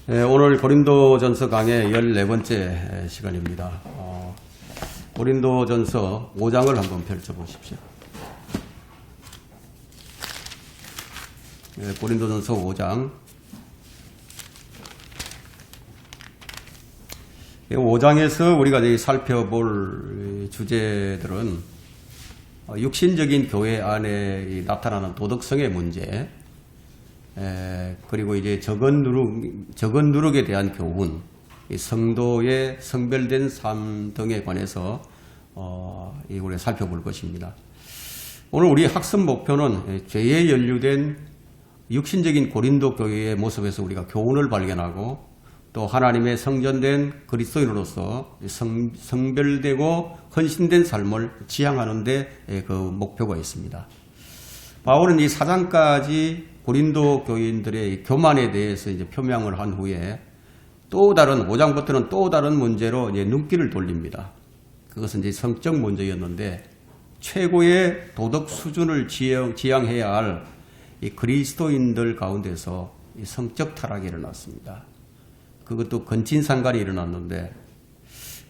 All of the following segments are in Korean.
오늘 고린도전서 강의 14번째 시간입니다. 고린도전서 5장을 한번 펼쳐보십시오. 고린도전서 5장. 5장에서 우리가 살펴볼 주제들은 육신적인 교회 안에 나타나는 도덕성의 문제, 그리고 이제 적은 누룩에 대한 교훈, 성도의 성별된 삶 등에 관해서 우리가 살펴볼 것입니다. 오늘 우리 학습 목표는 죄에 연루된 육신적인 고린도 교회의 모습에서 우리가 교훈을 발견하고 또 하나님의 성전된 그리스도인으로서 성별되고 헌신된 삶을 지향하는 데 그 목표가 있습니다. 바울은 이 4장까지 고린도 교인들의 교만에 대해서 이제 표명을 한 후에 또 다른 5장부터는 또 다른 문제로 이제 눈길을 돌립니다. 그것은 이제 성적 문제였는데 최고의 도덕 수준을 지향해야 할 이 그리스도인들 가운데서 이 성적 타락이 일어났습니다. 그것도 건친상간이 일어났는데,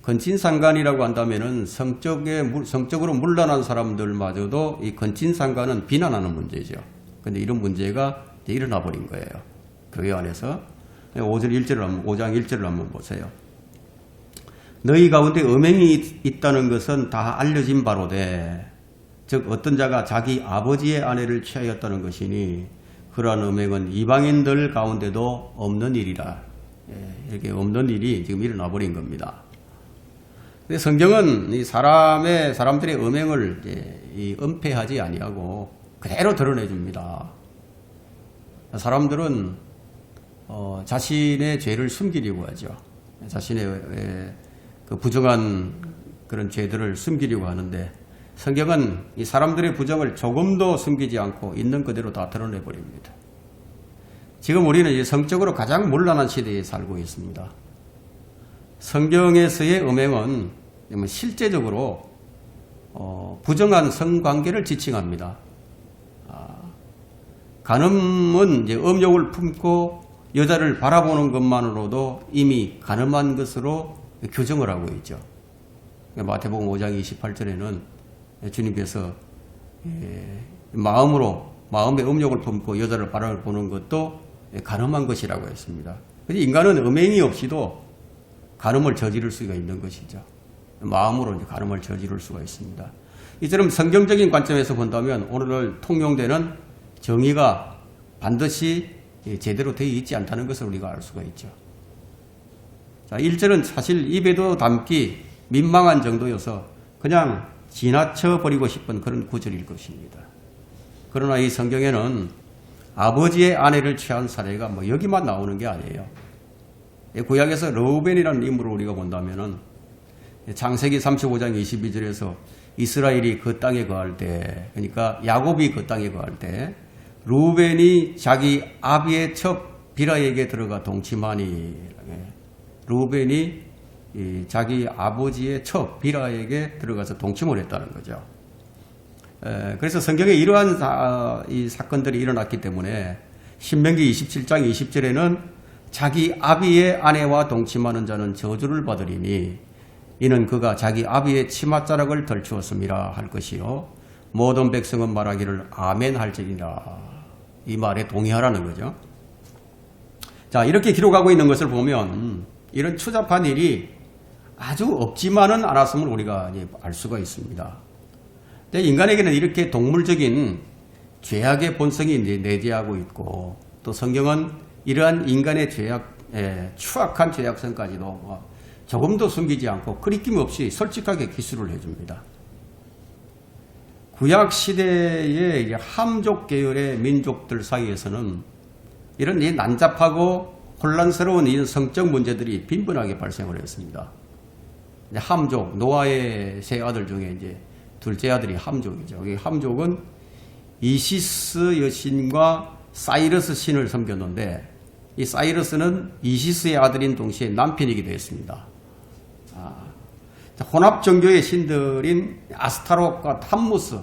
건친상간이라고 한다면은 성적으로 물러난 사람들마저도 이 건친상간은 비난하는 문제죠. 근데 이런 문제가 일어나 버린 거예요. 교회 안에서. 5장 1절을 한번 보세요. 너희 가운데 음행이 있다는 것은 다 알려진 바로되, 즉 어떤 자가 자기 아버지의 아내를 취하였다는 것이니 그러한 음행은 이방인들 가운데도 없는 일이라. 이렇게 없는 일이 지금 일어나 버린 겁니다. 근데 성경은 이 사람들의 음행을 은폐하지 아니하고 그대로 드러내 줍니다. 사람들은 자신의 죄를 숨기려고 하죠. 자신의 그 부정한 그런 죄들을 숨기려고 하는데, 성경은 이 사람들의 부정을 조금도 숨기지 않고 있는 그대로 다 드러내 버립니다. 지금 우리는 이제 성적으로 가장 문란한 시대에 살고 있습니다. 성경에서의 음행은 실제적으로 부정한 성관계를 지칭합니다. 간음은 이제 음욕을 품고 여자를 바라보는 것만으로도 이미 간음한 것으로 규정을 하고 있죠. 마태복음 5장 28절에는 주님께서 마음의 음욕을 품고 여자를 바라보는 것도 간음한 것이라고 했습니다. 인간은 음행이 없이도 간음을 저지를 수가 있는 것이죠. 마음으로 간음을 저지를 수가 있습니다. 이처럼 성경적인 관점에서 본다면 오늘 통용되는 정의가 반드시 제대로 되어 있지 않다는 것을 우리가 알 수가 있죠. 자, 1절은 사실 입에도 담기 민망한 정도여서 그냥 지나쳐 버리고 싶은 그런 구절일 것입니다. 그러나 이 성경에는 아버지의 아내를 취한 사례가 여기만 나오는 게 아니에요. 구약에서 르우벤이라는 인물을 우리가 본다면은 창세기 35장 22절에서 이스라엘이 그 땅에 거할 때, 그러니까 야곱이 그 땅에 거할 때 르우벤이 자기 아비의 첩 비라에게 들어가 동침하니, 르우벤이 자기 아버지의 첩 비라에게 들어가서 동침을 했다는 거죠. 그래서 성경에 이러한 이 사건들이 일어났기 때문에 신명기 27장 20절에는 자기 아비의 아내와 동침하는 자는 저주를 받으리니 이는 그가 자기 아비의 치맛자락을 덜추었음이라 할 것이요 모든 백성은 말하기를 아멘 할지니라. 이 말에 동의하라는 거죠. 자, 이렇게 기록하고 있는 것을 보면 이런 추잡한 일이 아주 없지만은 않았음을 우리가 알 수가 있습니다. 근데 인간에게는 이렇게 동물적인 죄악의 본성이 내재하고 있고, 또 성경은 이러한 인간의 추악한 죄악성까지도 조금도 숨기지 않고 거리낌 없이 솔직하게 기술을 해줍니다. 구약 시대의 함족 계열의 민족들 사이에서는 이런 난잡하고 혼란스러운 이런 성적 문제들이 빈번하게 발생을 했습니다. 함족, 노아의 세 아들 중에 이제 둘째 아들이 함족이죠. 이 함족은 이시스 여신과 사이러스 신을 섬겼는데, 이 사이러스는 이시스의 아들인 동시에 남편이기도 했습니다. 혼합 종교의 신들인 아스타롯과 탐무스,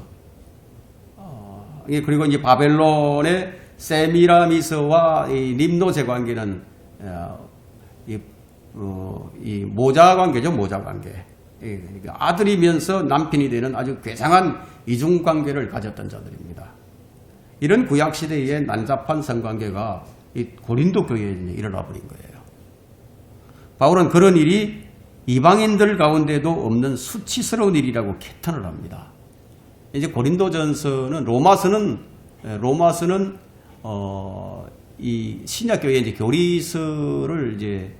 그리고 이제 바벨론의 세미라미스와 이 림노제 관계는 이 모자 관계죠, 모자 관계. 아들이면서 남편이 되는 아주 괴상한 이중 관계를 가졌던 자들입니다. 이런 구약 시대의 난잡한 성관계가 이 고린도 교회에 일어나 버린 거예요. 바울은 그런 일이 이방인들 가운데도 없는 수치스러운 일이라고 개탄을 합니다. 이제 고린도전서는 로마서는 이 신약교회 이제 교리서를 이제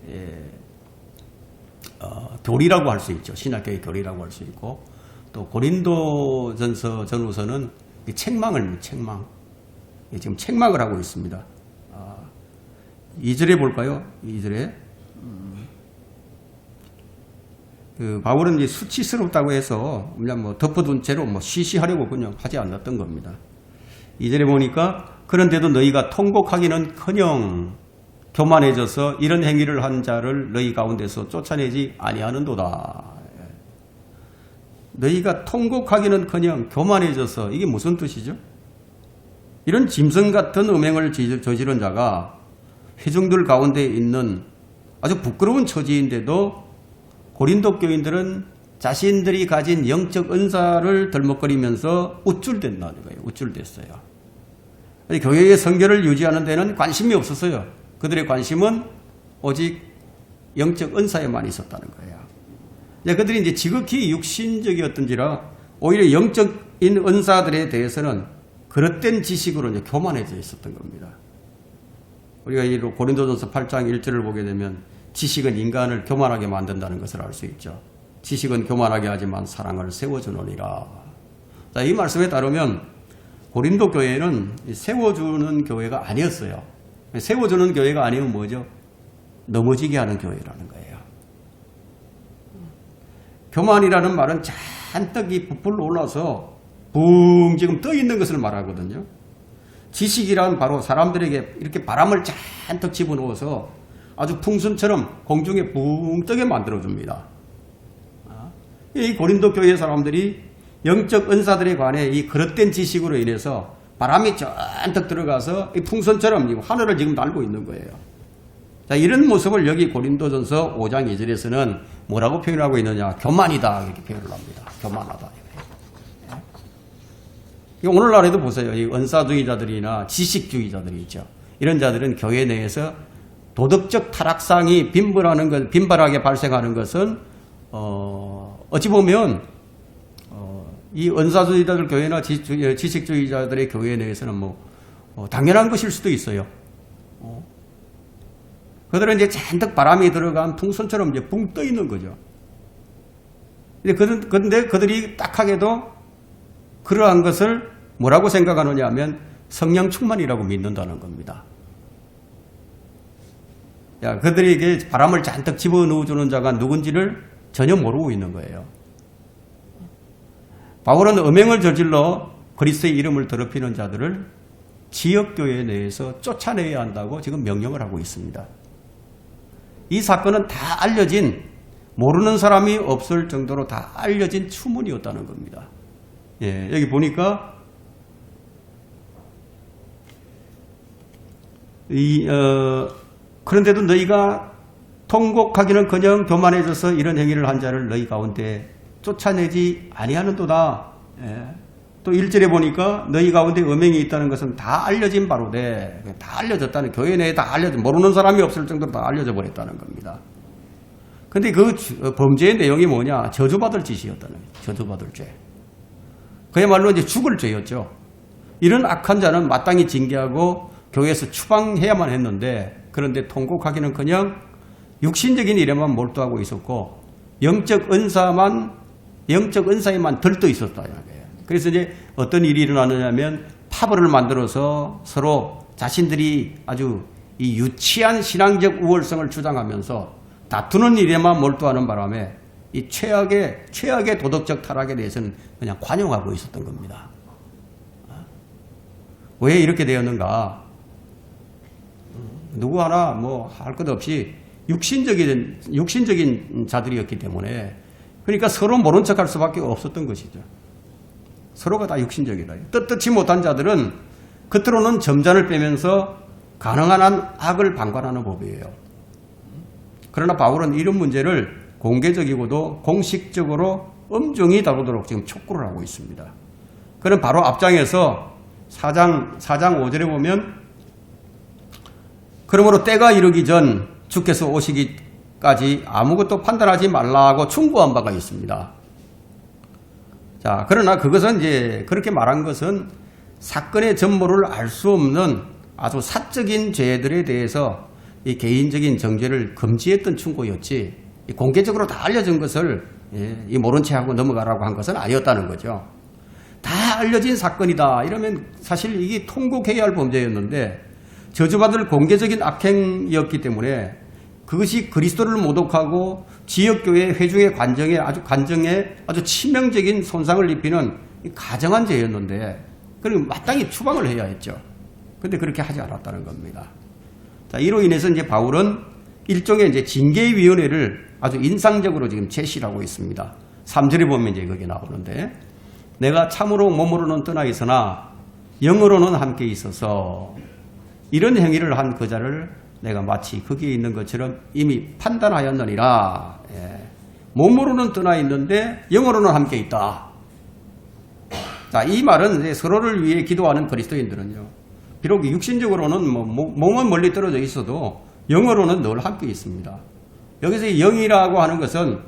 교리라고 할 수 있죠. 신약교회 교리라고 할 수 있고, 또 고린도전서 전후서는 책망을 지금 책망을 하고 있습니다. 2절에 볼까요? 2절에 바울은 이제 수치스럽다고 해서 그냥 뭐 덮어둔 채로 뭐 시시하려고 그냥 하지 않았던 겁니다. 2절에 보니까 그런데도 너희가 통곡하기는커녕 교만해져서 이런 행위를 한 자를 너희 가운데서 쫓아내지 아니하는도다. 너희가 통곡하기는커녕 교만해져서, 이게 무슨 뜻이죠? 이런 짐승 같은 음행을 저지른 자가 회중들 가운데 있는 아주 부끄러운 처지인데도 고린도 교인들은 자신들이 가진 영적 은사를 덜먹거리면서 우쭐댄다는 거예요. 우쭐댔어요. 교회의 성결을 유지하는 데는 관심이 없었어요. 그들의 관심은 오직 영적 은사에만 있었다는 거예요. 그들이 이제 지극히 육신적이었던지라 오히려 영적인 은사들에 대해서는 그릇된 지식으로 이제 교만해져 있었던 겁니다. 우리가 이 고린도전서 8장 1절을 보게 되면 지식은 인간을 교만하게 만든다는 것을 알 수 있죠. 지식은 교만하게 하지만 사랑을 세워주느니라. 자, 이 말씀에 따르면 고린도 교회는 세워주는 교회가 아니었어요. 세워주는 교회가 아니면 뭐죠? 넘어지게 하는 교회라는 거예요. 교만이라는 말은 잔뜩 이 부풀러 올라서 붕 지금 떠 있는 것을 말하거든요. 지식이란 바로 사람들에게 이렇게 바람을 잔뜩 집어넣어서 아주 풍선처럼 공중에 붕 뜨게 만들어줍니다. 이 고린도 교회 사람들이 영적 은사들에 관해 이 그릇된 지식으로 인해서 바람이 잔뜩 들어가서 이 풍선처럼 하늘을 지금 날고 있는 거예요. 자, 이런 모습을 여기 고린도전서 5장 2절에서는 뭐라고 표현하고 있느냐? 교만이다, 이렇게 표현을 합니다. 교만하다. 오늘날에도 보세요. 이 은사주의자들이나 지식주의자들이 있죠. 이런 자들은 교회 내에서 도덕적 타락상이 빈발하게 발생하는 것은 어찌 보면 이 은사주의자들 교회나 지식주의자들의 교회 내에서는 당연한 것일 수도 있어요. 그들은 이제 잔뜩 바람이 들어간 풍선처럼 이제 붕 떠 있는 거죠. 그런데 그들이 딱하게도 그러한 것을 뭐라고 생각하느냐 하면 성령 충만이라고 믿는다는 겁니다. 그들에게 바람을 잔뜩 집어넣어주는 자가 누군지를 전혀 모르고 있는 거예요. 바울은 음행을 저질러 그리스도의 이름을 더럽히는 자들을 지역교회 내에서 쫓아내야 한다고 지금 명령을 하고 있습니다. 이 사건은 다 알려진, 모르는 사람이 없을 정도로 다 알려진 추문이었다는 겁니다. 여기 보니까 그런데도 너희가 통곡하기는커녕 교만해져서 이런 행위를 한 자를 너희 가운데 쫓아내지 아니하는도다. 또 1절에 보니까 너희 가운데 음행이 있다는 것은 다 알려진 바로되, 다 알려졌다는, 교회 내에 다 알려진, 모르는 사람이 없을 정도로 다 알려져 버렸다는 겁니다. 근데 그 범죄의 내용이 뭐냐? 저주받을 짓이었다는 거예요. 저주받을 죄. 그야말로 이제 죽을 죄였죠. 이런 악한 자는 마땅히 징계하고 교회에서 추방해야만 했는데, 그런데 통곡하기는커녕 육신적인 일에만 몰두하고 있었고 영적 은사에만 들떠 있었다는 거예요. 그래서 이제 어떤 일이 일어나느냐면 파벌을 만들어서 서로 자신들이 아주 이 유치한 신앙적 우월성을 주장하면서 다투는 일에만 몰두하는 바람에 이 최악의 도덕적 타락에 대해서는 그냥 관용하고 있었던 겁니다. 왜 이렇게 되었는가? 누구 하나 뭐 할 것 없이 육신적인 자들이었기 때문에, 그러니까 서로 모른 척할 수밖에 없었던 것이죠. 서로가 다 육신적이다. 떳떳지 못한 자들은 겉으로는 점잔을 빼면서 가능한 한 악을 방관하는 법이에요. 그러나 바울은 이런 문제를 공개적이고도 공식적으로 엄중히 다루도록 지금 촉구를 하고 있습니다. 그는 바로 앞장에서 4장 5절에 보면 그러므로 때가 이르기 전 주께서 오시기까지 아무것도 판단하지 말라고 충고한 바가 있습니다. 자, 그러나 그것은 이제 그렇게 말한 것은 사건의 전모를 알 수 없는 아주 사적인 죄들에 대해서 이 개인적인 정죄를 금지했던 충고였지 공개적으로 다 알려진 것을 이 모른 채 하고 넘어가라고 한 것은 아니었다는 거죠. 다 알려진 사건이다 이러면 사실 이게 통곡해야 할 범죄였는데 저주받을 공개적인 악행이었기 때문에 그것이 그리스도를 모독하고 지역교회 회중의 관정에 아주 치명적인 손상을 입히는 가정한 죄였는데 그리고 마땅히 추방을 해야 했죠. 그런데 그렇게 하지 않았다는 겁니다. 자, 이로 인해서 이제 바울은 일종의 이제 징계위원회를 아주 인상적으로 지금 제시를 하고 있습니다. 3절에 보면 이제 거기 나오는데 내가 참으로 몸으로는 떠나 있으나 영으로는 함께 있어서 이런 행위를 한 그 자를 내가 마치 거기에 있는 것처럼 이미 판단하였느니라. 몸으로는 떠나 있는데 영으로는 함께 있다. 자, 이 말은 이제 서로를 위해 기도하는 그리스도인들은요. 비록 육신적으로는 몸은 멀리 떨어져 있어도 영으로는 늘 함께 있습니다. 여기서 영이라고 하는 것은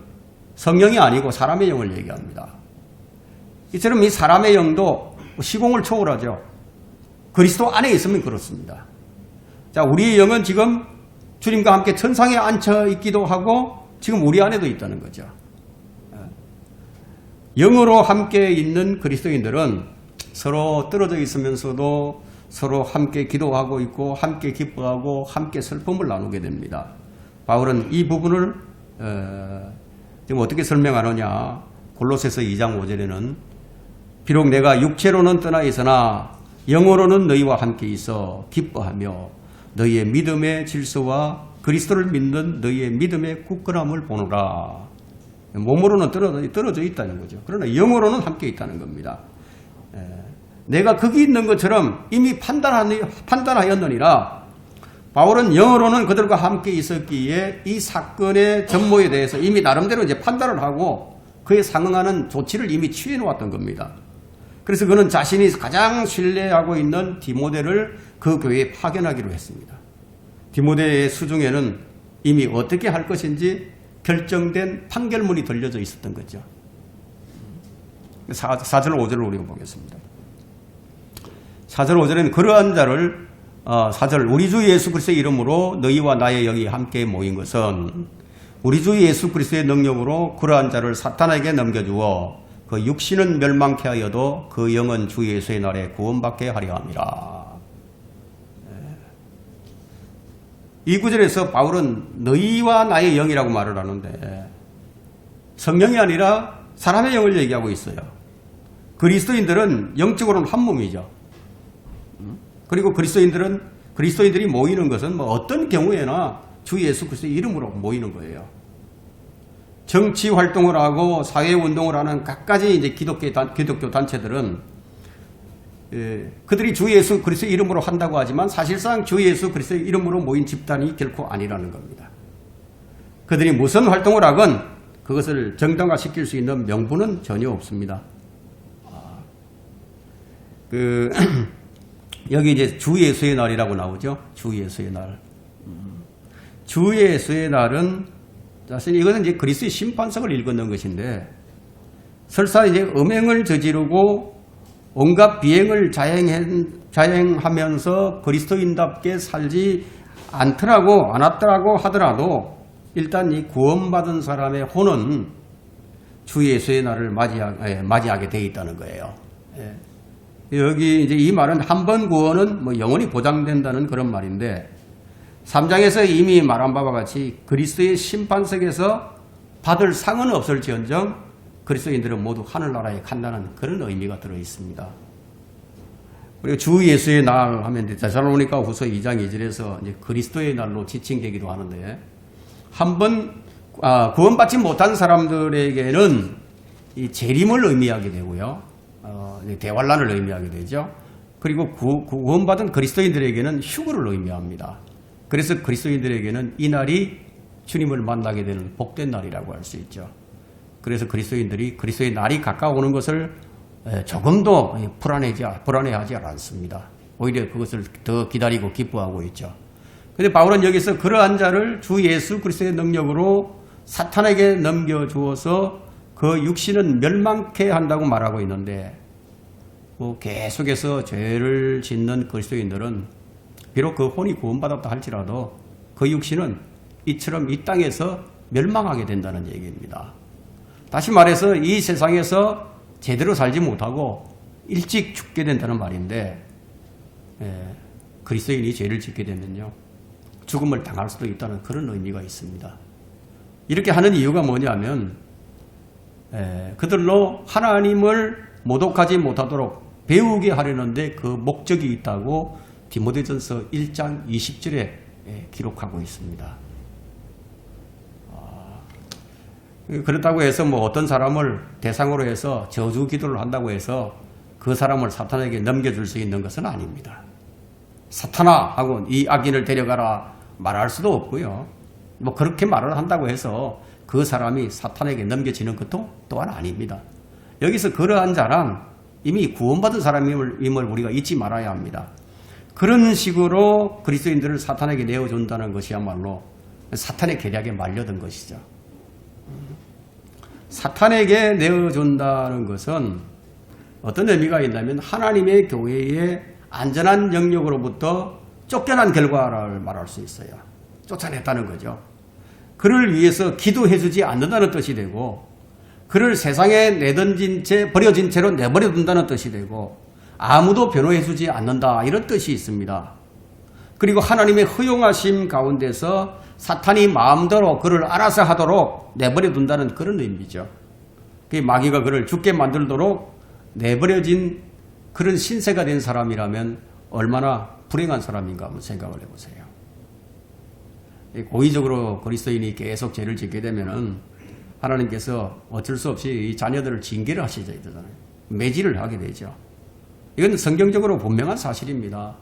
성령이 아니고 사람의 영을 얘기합니다. 이처럼 이 사람의 영도 시공을 초월하죠. 그리스도 안에 있으면 그렇습니다. 자, 우리의 영은 지금 주님과 함께 천상에 앉혀 있기도 하고 지금 우리 안에도 있다는 거죠. 영으로 함께 있는 그리스도인들은 서로 떨어져 있으면서도 서로 함께 기도하고 있고 함께 기뻐하고 함께 슬픔을 나누게 됩니다. 바울은 이 부분을 지금 어떻게 설명하느냐. 골로새서 2장 5절에는 비록 내가 육체로는 떠나 있으나 영으로는 너희와 함께 있어 기뻐하며 너희의 믿음의 질서와 그리스도를 믿는 너희의 믿음의 굳건함을 보노라. 몸으로는 떨어져 있다는 거죠. 그러나 영으로는 함께 있다는 겁니다. 내가 거기 있는 것처럼 이미 판단하였느니라. 바울은 영으로는 그들과 함께 있었기에 이 사건의 전모에 대해서 이미 나름대로 이제 판단을 하고 그에 상응하는 조치를 이미 취해 놓았던 겁니다. 그래서 그는 자신이 가장 신뢰하고 있는 디모데를 그 교회에 파견하기로 했습니다. 디모데의 수중에는 이미 어떻게 할 것인지 결정된 판결문이 들려져 있었던 거죠. 4절 5절을 우리가 보겠습니다. 4절 5절에는 그러한 자를 4절 우리 주 예수 그리스도의 이름으로 너희와 나의 영이 함께 모인 것은 우리 주 예수 그리스도의 능력으로 그러한 자를 사탄에게 넘겨주어 그 육신은 멸망케 하여도 그 영은 주 예수의 날에 구원받게 하려 함이라. 이 구절에서 바울은 너희와 나의 영이라고 말을 하는데 성령이 아니라 사람의 영을 얘기하고 있어요. 그리스도인들은 영적으로는 한 몸이죠. 그리고 그리스도인들이 모이는 것은 뭐 어떤 경우에나 주 예수 그리스도의 이름으로 모이는 거예요. 정치 활동을 하고 사회 운동을 하는 각가지 이제 기독교 단체들은 그들이 주 예수 그리스도의 이름으로 한다고 하지만 사실상 주 예수 그리스도의 이름으로 모인 집단이 결코 아니라는 겁니다. 그들이 무슨 활동을 하건 그것을 정당화시킬 수 있는 명분은 전혀 없습니다. 여기 이제 주 예수의 날이라고 나오죠. 주 예수의 날. 주 예수의 날은 사실 이것은 이제 그리스도의 심판석을 일컫는 것인데 설사 이제 음행을 저지르고 온갖 비행을 자행하면서 그리스도인답게 살지 않았더라고 하더라도 일단 이 구원받은 사람의 혼은 주 예수의 날을 맞이하게 되어 있다는 거예요. 여기 이제 이 말은 한 번 구원은 뭐 영원히 보장된다는 그런 말인데 3장에서 이미 말한 바와 같이 그리스도의 심판석에서 받을 상은 없을지언정 그리스도인들은 모두 하늘나라에 간다는 그런 의미가 들어 있습니다. 그리고 주 예수의 날 하면 데살로니가 후서 2장 2절에서 이제 그리스도의 날로 지칭되기도 하는데 한번 구원받지 못한 사람들에게는 이 재림을 의미하게 되고요. 대환란을 의미하게 되죠. 그리고 구원받은 그리스도인들에게는 휴거를 의미합니다. 그래서 그리스도인들에게는 이 날이 주님을 만나게 되는 복된 날이라고 할 수 있죠. 그래서 그리스도인들이 그리스도의 날이 가까워오는 것을 조금도 불안해하지 않습니다. 오히려 그것을 더 기다리고 기뻐하고 있죠. 그런데 바울은 여기서 그러한 자를 주 예수 그리스도의 능력으로 사탄에게 넘겨주어서 그 육신은 멸망케 한다고 말하고 있는데, 계속해서 죄를 짓는 그리스도인들은 비록 그 혼이 구원받았다 할지라도 그 육신은 이처럼 이 땅에서 멸망하게 된다는 얘기입니다. 다시 말해서 이 세상에서 제대로 살지 못하고 일찍 죽게 된다는 말인데, 그리스도인이 죄를 짓게 되면요 죽음을 당할 수도 있다는 그런 의미가 있습니다. 이렇게 하는 이유가 뭐냐면 그들로 하나님을 모독하지 못하도록 배우게 하려는데 그 목적이 있다고 디모데전서 1장 20절에 기록하고 있습니다. 그렇다고 해서 어떤 사람을 대상으로 해서 저주 기도를 한다고 해서 그 사람을 사탄에게 넘겨줄 수 있는 것은 아닙니다. 사탄아 하고 이 악인을 데려가라 말할 수도 없고요. 그렇게 말을 한다고 해서 그 사람이 사탄에게 넘겨지는 것도 또한 아닙니다. 여기서 그러한 자란 이미 구원받은 사람임을 우리가 잊지 말아야 합니다. 그런 식으로 그리스도인들을 사탄에게 내어준다는 것이야말로 사탄의 계략에 말려든 것이죠. 사탄에게 내어준다는 것은 어떤 의미가 있냐면 하나님의 교회의 안전한 영역으로부터 쫓겨난 결과를 말할 수 있어요. 쫓아냈다는 거죠. 그를 위해서 기도해주지 않는다는 뜻이 되고, 그를 세상에 내던진 채 버려진 채로 내버려둔다는 뜻이 되고, 아무도 변호해주지 않는다 이런 뜻이 있습니다. 그리고 하나님의 허용하심 가운데서 사탄이 마음대로 그를 알아서 하도록 내버려둔다는 그런 의미죠. 마귀가 그를 죽게 만들도록 내버려진 그런 신세가 된 사람이라면 얼마나 불행한 사람인가 한번 생각을 해보세요. 고의적으로 그리스도인이 계속 죄를 짓게 되면은 하나님께서 어쩔 수 없이 이 자녀들을 징계를 하셔야 되잖아요. 매질을 하게 되죠. 이건 성경적으로 분명한 사실입니다.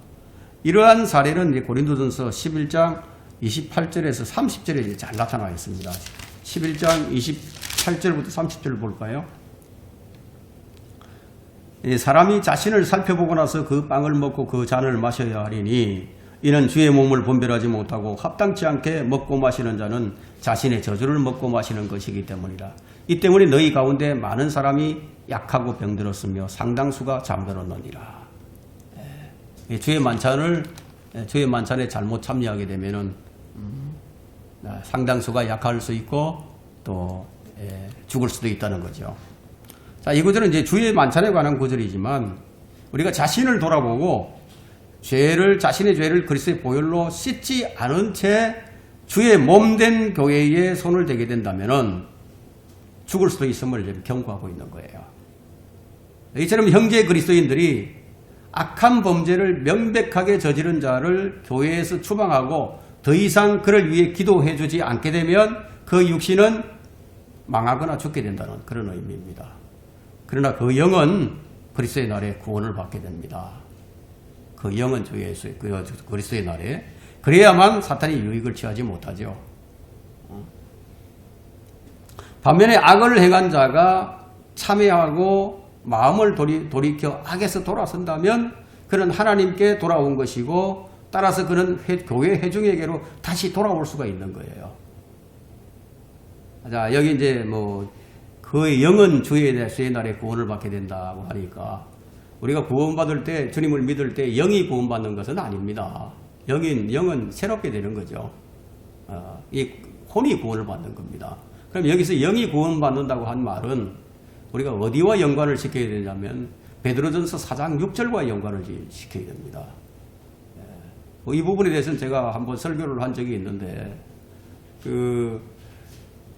이러한 사례는 고린도전서 11장 28절에서 30절에 잘 나타나 있습니다. 11장 28절부터 30절을 볼까요? 사람이 자신을 살펴보고 나서 그 빵을 먹고 그 잔을 마셔야 하리니 이는 주의 몸을 분별하지 못하고 합당치 않게 먹고 마시는 자는 자신의 저주를 먹고 마시는 것이기 때문이라. 이 때문에 너희 가운데 많은 사람이 약하고 병들었으며 상당수가 잠들었느니라. 주의 만찬에 잘못 참여하게 되면은 상당수가 약할 수 있고 또 죽을 수도 있다는 거죠. 자, 이 구절은 이제 주의 만찬에 관한 구절이지만 우리가 자신을 돌아보고 자신의 죄를 그리스도의 보혈로 씻지 않은 채 주의 몸된 교회에 손을 대게 된다면은 죽을 수도 있음을 경고하고 있는 거예요. 이처럼 형제 그리스도인들이 악한 범죄를 명백하게 저지른 자를 교회에서 추방하고 더 이상 그를 위해 기도해 주지 않게 되면 그 육신은 망하거나 죽게 된다는 그런 의미입니다. 그러나 그 영은 그리스도의 날에 구원을 받게 됩니다. 그 영은 주 예수의 그리스도의 날에 그래야만 사탄이 유익을 취하지 못하죠. 반면에 악을 행한 자가 참회하고 마음을 돌이켜 악에서 돌아선다면 그는 하나님께 돌아온 것이고 따라서 그는 교회 회중에게로 다시 돌아올 수가 있는 거예요. 자, 여기 이제 그 영은 주의 날에 구원을 받게 된다고 하니까 우리가 구원받을 때 주님을 믿을 때 영이 구원받는 것은 아닙니다. 영은 새롭게 되는 거죠. 이 혼이 구원을 받는 겁니다. 그럼 여기서 영이 구원받는다고 한 말은 우리가 어디와 연관을 시켜야 되냐면 베드로전서 4장 6절과 연관을 시켜야 됩니다. 이 부분에 대해서는 제가 한번 설교를 한 적이 있는데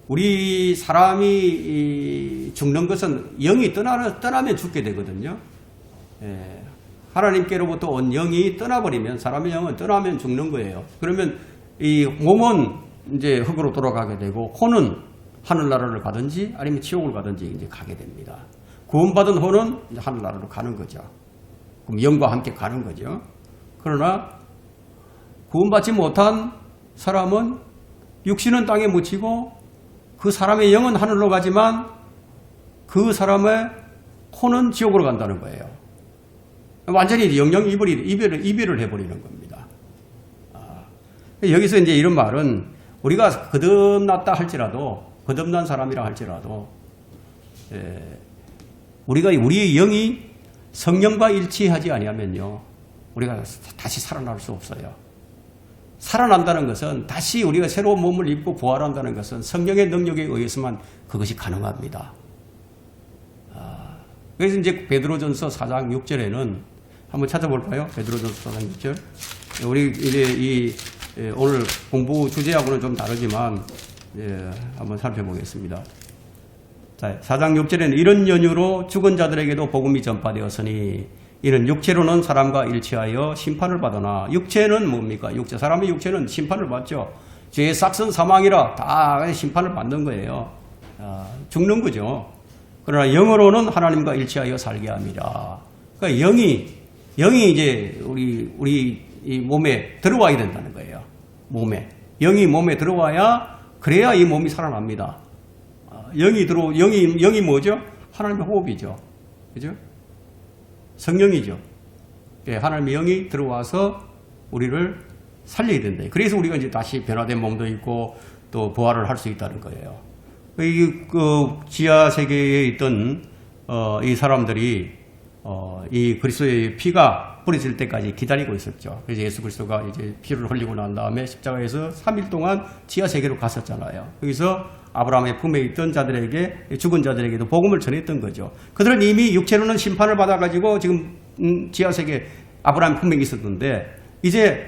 우리 사람이 죽는 것은 영이 떠나면 죽게 되거든요. 하나님께로부터 온 영이 떠나버리면 사람의 영은 떠나면 죽는 거예요. 그러면 이 몸은 이제 흙으로 돌아가게 되고 혼은 하늘나라를 가든지 아니면 지옥을 가든지 이제 가게 됩니다. 구원받은 혼은 이제 하늘나라로 가는 거죠. 그럼 영과 함께 가는 거죠. 그러나 구원받지 못한 사람은 육신은 땅에 묻히고 그 사람의 영은 하늘로 가지만 그 사람의 혼은 지옥으로 간다는 거예요. 완전히 영영 이별을 해버리는 겁니다. 여기서 이제 이런 말은 우리가 거듭났다 할지라도, 거듭난 사람이라 할지라도, 우리의 영이 성령과 일치하지 아니하면요, 우리가 다시 살아날 수 없어요. 살아난다는 것은, 다시 우리가 새로운 몸을 입고 부활한다는 것은 성령의 능력에 의해서만 그것이 가능합니다. 그래서 이제 베드로전서 4장 6절에는 한번 찾아볼까요? 베드로전서 4장 6절. 우리 이제 오늘 공부 주제하고는 좀 다르지만 한번 살펴보겠습니다. 자, 4장 6절에는 이런 연유로 죽은 자들에게도 복음이 전파되었으니 이는 육체로는 사람과 일치하여 심판을 받으나, 육체는 뭡니까? 사람의 육체는 심판을 받죠. 죄의 삭선 사망이라 다 심판을 받는 거예요. 죽는 거죠. 그러나 영으로는 하나님과 일치하여 살게 합니다. 그러니까 영이 이제 우리 이 몸에 들어와야 된다는 거예요. 영이 몸에 들어와야, 그래야 이 몸이 살아납니다. 영이 뭐죠? 하나님의 호흡이죠. 그죠? 성령이죠. 하나님의 영이 들어와서 우리를 살려야 된다. 그래서 우리가 이제 다시 변화된 몸도 있고 또 부활을 할 수 있다는 거예요. 그 지하 세계에 있던 이 사람들이 이 그리스도의 피가 뿌려질 때까지 기다리고 있었죠. 그래서 예수 그리스도가 이제 피를 흘리고 난 다음에 십자가에서 3일 동안 지하 세계로 갔었잖아요. 거기서 아브라함의 품에 있던 자들에게, 죽은 자들에게도 복음을 전했던 거죠. 그들은 이미 육체로는 심판을 받아가지고 지금 지하 세계 아브라함 품에 있었는데, 이제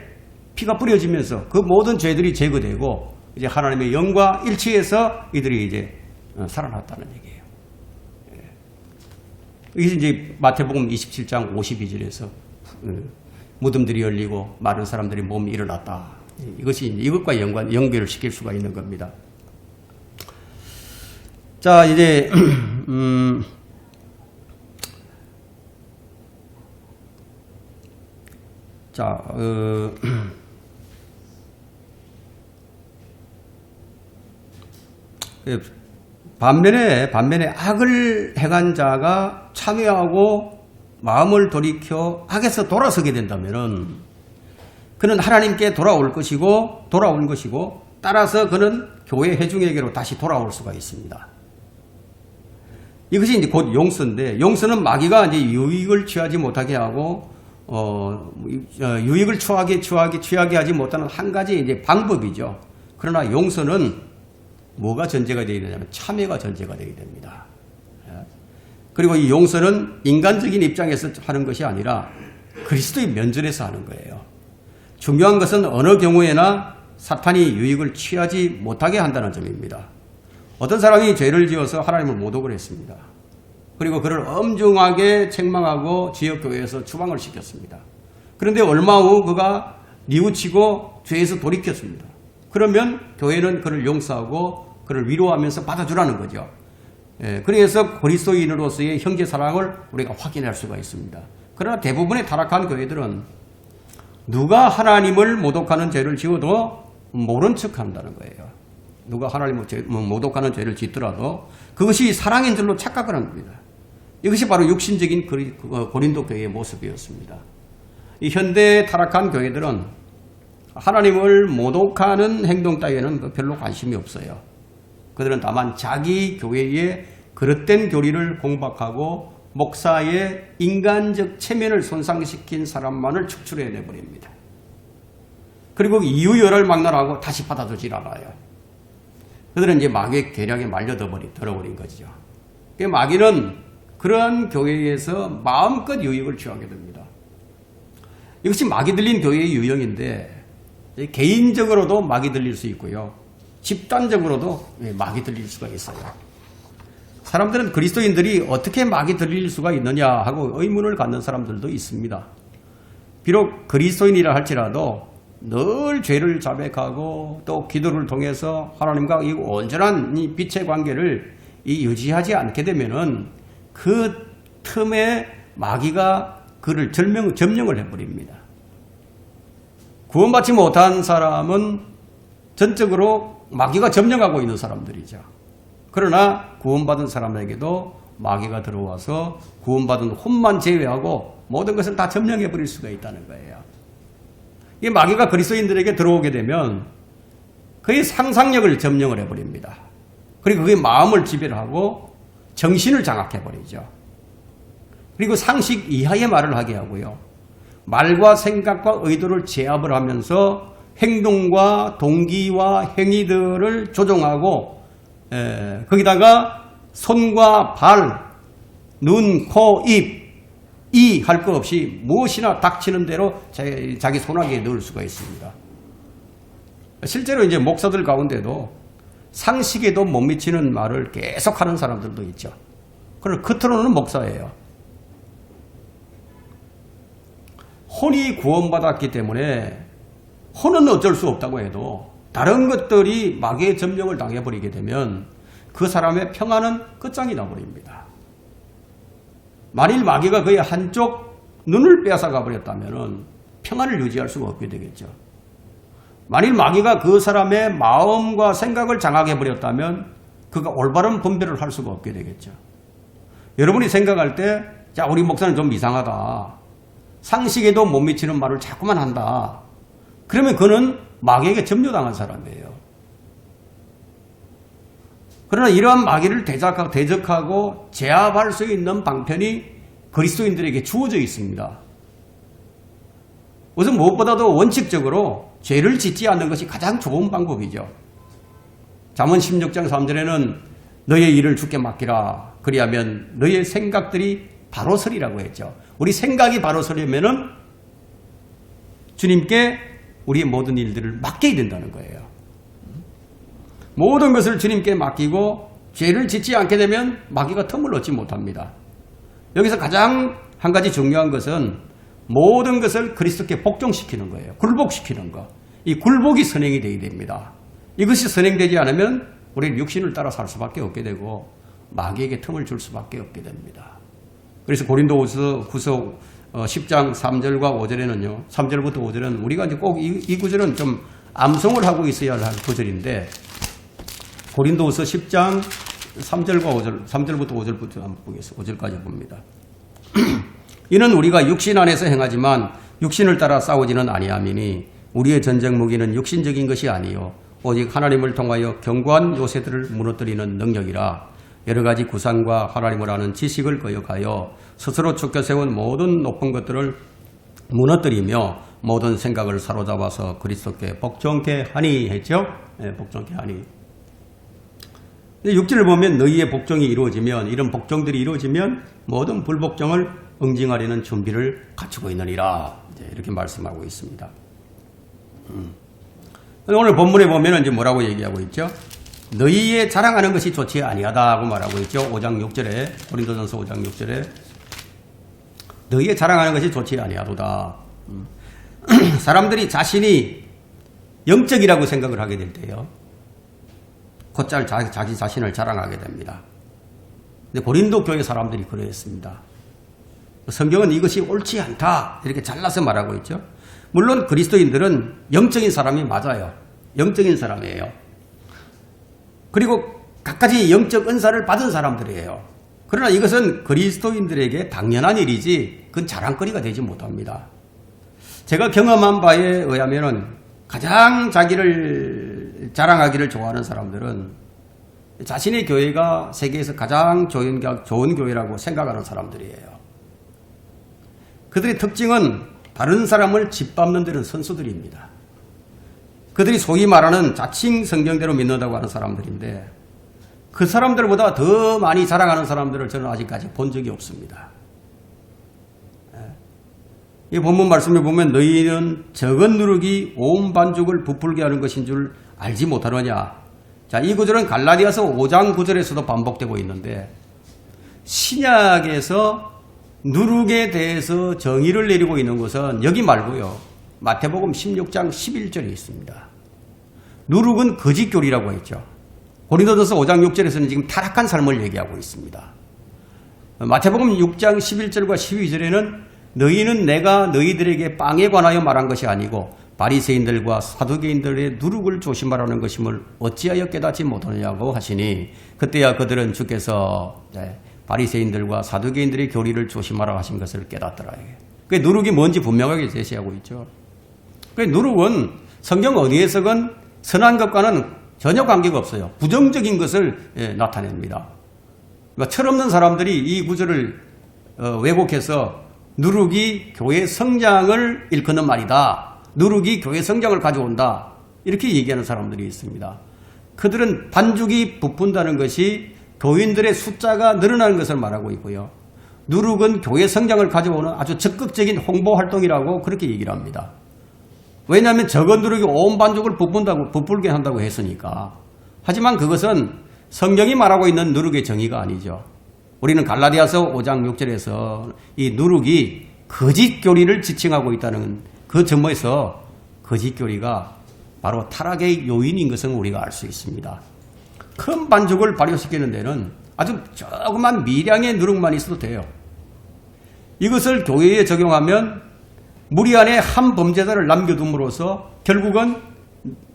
피가 뿌려지면서 그 모든 죄들이 제거되고 이제 하나님의 영과 일치해서 이들이 이제 살아났다는 얘기예요. 이게 이제 마태복음 27장 52절에서 무덤들이 열리고 많은 사람들이 몸이 일어났다. 이것이 이것과 연결을 시킬 수가 있는 겁니다. 자, 이제 반면에 악을 행한 자가 참여하고 마음을 돌이켜 악에서 돌아서게 된다면은 그는 하나님께 돌아올 것이고 따라서 그는 교회 회중에게로 다시 돌아올 수가 있습니다. 이것이 이제 곧 용서인데, 용서는 마귀가 이제 유익을 취하지 못하게 하고 유익을 취하게 하지 못하는 한 가지 이제 방법이죠. 그러나 용서는 뭐가 전제가 되어야 되냐면 참회가 전제가 되어야 됩니다. 그리고 이 용서는 인간적인 입장에서 하는 것이 아니라 그리스도의 면전에서 하는 거예요. 중요한 것은 어느 경우에나 사탄이 유익을 취하지 못하게 한다는 점입니다. 어떤 사람이 죄를 지어서 하나님을 모독을 했습니다. 그리고 그를 엄중하게 책망하고 지역교회에서 추방을 시켰습니다. 그런데 얼마 후 그가 뉘우치고 죄에서 돌이켰습니다. 그러면 교회는 그를 용서하고 그를 위로하면서 받아주라는 거죠. 그래서 그리스도인으로서의 형제 사랑을 우리가 확인할 수가 있습니다. 그러나 대부분의 타락한 교회들은 누가 하나님을 모독하는 죄를 지어도 모른 척한다는 거예요. 누가 하나님을 모독하는 죄를 짓더라도 그것이 사랑인 줄로 착각을 합니다. 이것이 바로 육신적인 고린도 교회의 모습이었습니다. 이 현대 타락한 교회들은 하나님을 모독하는 행동 따위에는 별로 관심이 없어요. 그들은 다만 자기 교회의 그릇된 교리를 공박하고 목사의 인간적 체면을 손상시킨 사람만을 축출해내버립니다. 그리고 이유열을 막론하고 다시 받아주질 않아요. 그들은 이제 마귀의 계략에 말려들어버린 거죠. 마귀는 그러한 교회에서 마음껏 유익을 취하게 됩니다. 이것이 마귀 들린 교회의 유형인데, 개인적으로도 마귀 들릴 수 있고요, 집단적으로도 마귀 들릴 수가 있어요. 사람들은 그리스도인들이 어떻게 마귀 들릴 수가 있느냐 하고 의문을 갖는 사람들도 있습니다. 비록 그리스도인이라 할지라도 늘 죄를 자백하고 또 기도를 통해서 하나님과 이 온전한 이 빛의 관계를 유지하지 않게 되면은 그 틈에 마귀가 그를 점령을 해버립니다. 구원받지 못한 사람은 전적으로 마귀가 점령하고 있는 사람들이죠. 그러나 구원받은 사람에게도 마귀가 들어와서 구원받은 혼만 제외하고 모든 것을 다 점령해 버릴 수가 있다는 거예요. 이 마귀가 그리스도인들에게 들어오게 되면 그의 상상력을 점령을 해버립니다. 그리고 그의 마음을 지배를 하고 정신을 장악해 버리죠. 그리고 상식 이하의 말을 하게 하고요. 말과 생각과 의도를 제압을 하면서 행동과 동기와 행위들을 조종하고 거기다가 손과 발, 눈, 코, 입, 이 할 것 없이 무엇이나 닥치는 대로 자기 손아귀에 넣을 수가 있습니다. 실제로 이제 목사들 가운데도 상식에도 못 미치는 말을 계속 하는 사람들도 있죠. 그러나 겉으로는 목사예요. 혼이 구원받았기 때문에 혼은 어쩔 수 없다고 해도 다른 것들이 마귀의 점령을 당해버리게 되면 그 사람의 평안은 끝장이 나버립니다. 만일 마귀가 그의 한쪽 눈을 빼앗아가 버렸다면 평안을 유지할 수가 없게 되겠죠. 만일 마귀가 그 사람의 마음과 생각을 장악해 버렸다면 그가 올바른 분별을 할 수가 없게 되겠죠. 여러분이 생각할 때 자, 우리 목사는 좀 이상하다. 상식에도 못 미치는 말을 자꾸만 한다. 그러면 그는 마귀에게 점령당한 사람이에요. 그러나 이러한 마귀를 대적하고 제압할 수 있는 방편이 그리스도인들에게 주어져 있습니다. 우선 무엇보다도 원칙적으로 죄를 짓지 않는 것이 가장 좋은 방법이죠. 잠언 16장 3절에는 너의 일을 주께 맡기라. 그리하면 너의 생각들이 바로 서리라고 했죠. 우리 생각이 바로 서려면은 주님께 우리의 모든 일들을 맡겨야 된다는 거예요. 모든 것을 주님께 맡기고 죄를 짓지 않게 되면 마귀가 틈을 얻지 못합니다. 여기서 가장 한 가지 중요한 것은 모든 것을 그리스도께 복종시키는 거예요. 굴복시키는 거. 이 굴복이 선행이 되어야 됩니다. 이것이 선행되지 않으면 우리는 육신을 따라 살 수밖에 없게 되고 마귀에게 틈을 줄 수밖에 없게 됩니다. 그래서 고린도후서 10장 3절과 5절에는요. 3절부터 5절은 우리가 이제 꼭 이 구절은 좀 암송을 하고 있어야 할 구절인데 고린도후서 10장 3절과 5절, 3절부터 5절부터 한번 보겠습니다. 5절까지 봅니다. 이는 우리가 육신 안에서 행하지만 육신을 따라 싸우지는 아니함이니 우리의 전쟁 무기는 육신적인 것이 아니요 오직 하나님을 통하여 견고한 요새들을 무너뜨리는 능력이라. 여러 가지 구상과 하나님을 아는 지식을 거역하여 스스로 축켜 세운 모든 높은 것들을 무너뜨리며 모든 생각을 사로잡아서 그리스도께 복종케 하니 했죠. 네, 복종케 하니. 6절을 보면 너희의 복종이 이루어지면 이런 복종들이 이루어지면 모든 불복종을 응징하려는 준비를 갖추고 있느니라. 이렇게 말씀하고 있습니다. 오늘 본문에 보면 이제 뭐라고 얘기하고 있죠? 너희의 자랑하는 것이 좋지 아니하다고 말하고 있죠. 5장 6절에 고린도전서 5장 6절에 너희의 자랑하는 것이 좋지 아니하도다. 사람들이 자신이 영적이라고 생각을 하게 될 때요. 곧잘 자기 자신을 자랑하게 됩니다. 근데 고린도 교회 사람들이 그러했습니다. 성경은 이것이 옳지 않다 이렇게 잘라서 말하고 있죠. 물론 그리스도인들은 영적인 사람이 맞아요. 영적인 사람이에요. 그리고 각가지 영적 은사를 받은 사람들이에요. 그러나 이것은 그리스도인들에게 당연한 일이지 그건 자랑거리가 되지 못합니다. 제가 경험한 바에 의하면 가장 자기를 자랑하기를 좋아하는 사람들은 자신의 교회가 세계에서 가장 좋은 교회라고 생각하는 사람들이에요. 그들의 특징은 다른 사람을 짓밟는 데는 선수들입니다. 그들이 소위 말하는 자칭 성경대로 믿는다고 하는 사람들인데 그 사람들보다 더 많이 자랑하는 사람들을 저는 아직까지 본 적이 없습니다. 이 본문 말씀에 보면 너희는 적은 누룩이 온 반죽을 부풀게 하는 것인 줄 알지 못하느냐. 자, 이 구절은 갈라디아서 5장 9절에서도 반복되고 있는데 신약에서 누룩에 대해서 정의를 내리고 있는 것은 여기 말고요. 마태복음 16장 11절에 있습니다. 누룩은 거짓교리라고 했죠. 고린도전서 5장 6절에서는 지금 타락한 삶을 얘기하고 있습니다. 마태복음 6장 11절과 12절에는 너희는 내가 너희들에게 빵에 관하여 말한 것이 아니고 바리새인들과 사두개인들의 누룩을 조심하라는 것임을 어찌하여 깨닫지 못하느냐고 하시니 그때야 그들은 주께서 바리새인들과 사두개인들의 교리를 조심하라 하신 것을 깨닫더라. 그 누룩이 뭔지 분명하게 제시하고 있죠. 그 누룩은 성경 어디에서건 선한 것과는 전혀 관계가 없어요. 부정적인 것을 나타냅니다. 그러니까 철없는 사람들이 이 구절을 왜곡해서 누룩이 교회 성장을 일컫는 말이다. 누룩이 교회 성장을 가져온다. 이렇게 얘기하는 사람들이 있습니다. 그들은 반죽이 부푼다는 것이 교인들의 숫자가 늘어나는 것을 말하고 있고요. 누룩은 교회 성장을 가져오는 아주 적극적인 홍보 활동이라고 그렇게 얘기를 합니다. 왜냐하면 적은 누룩이 온 반죽을 부풀게 한다고 했으니까. 하지만 그것은 성경이 말하고 있는 누룩의 정의가 아니죠. 우리는 갈라디아서 5장 6절에서 이 누룩이 거짓 교리를 지칭하고 있다는 그 점에서 거짓 교리가 바로 타락의 요인인 것을 우리가 알 수 있습니다. 큰 반죽을 발효시키는 데는 아주 조그만 미량의 누룩만 있어도 돼요. 이것을 교회에 적용하면 무리 안에 한 범죄자를 남겨둠으로써 결국은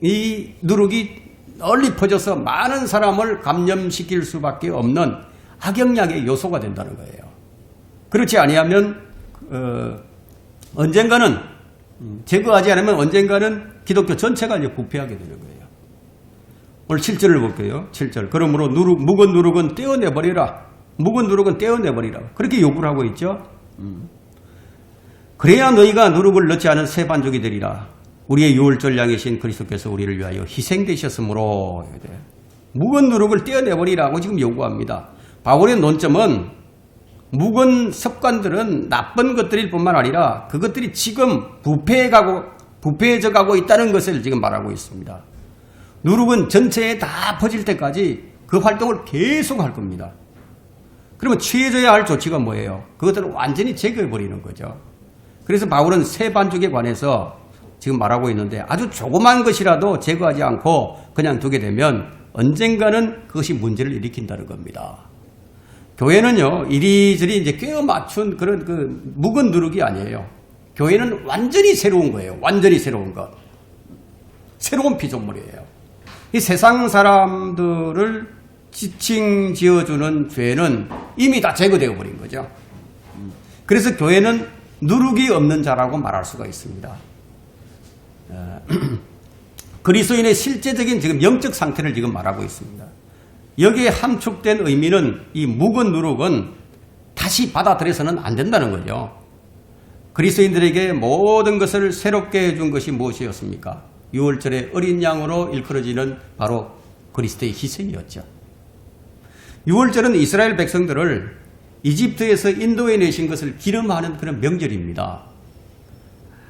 이 누룩이 널리 퍼져서 많은 사람을 감염시킬 수밖에 없는 악영향의 요소가 된다는 거예요. 그렇지 아니하면 언젠가는 제거하지 않으면 언젠가는 기독교 전체가 이제 부패하게 되는 거예요. 오늘 7절을 볼게요. 7절. 그러므로 묵은 누룩은 떼어내버리라. 묵은 누룩은 떼어내버리라. 그렇게 요구를 하고 있죠. 그래야 너희가 누룩을 넣지 않은 새 반죽이 되리라. 우리의 유월절 양이신 그리스도께서 우리를 위하여 희생되셨으므로. 묵은 누룩을 떼어내버리라고 지금 요구합니다. 바울의 논점은 묵은 습관들은 나쁜 것들일 뿐만 아니라 그것들이 지금 부패해져 가고 있다는 것을 지금 말하고 있습니다. 누룩은 전체에 다 퍼질 때까지 그 활동을 계속 할 겁니다. 그러면 취해져야 할 조치가 뭐예요? 그것들을 완전히 제거해버리는 거죠. 그래서 바울은 새 반죽에 관해서 지금 말하고 있는데 아주 조그만 것이라도 제거하지 않고 그냥 두게 되면 언젠가는 그것이 문제를 일으킨다는 겁니다. 교회는요, 이리저리 이제 꿰어 맞춘 그런 묵은 누룩이 아니에요. 교회는 완전히 새로운 거예요. 완전히 새로운 것. 새로운 피조물이에요. 이 세상 사람들을 지칭 지어주는 죄는 이미 다 제거되어 버린 거죠. 그래서 교회는 누룩이 없는 자라고 말할 수가 있습니다. 그리스도인의 실제적인 지금 영적 상태를 지금 말하고 있습니다. 여기에 함축된 의미는 이 묵은 누룩은 다시 받아들여서는 안 된다는 거죠. 그리스도인들에게 모든 것을 새롭게 해준 것이 무엇이었습니까? 6월절에 어린 양으로 일컬어지는 바로 그리스도의 희생이었죠. 6월절은 이스라엘 백성들을 이집트에서 인도해 내신 것을 기념하는 그런 명절입니다.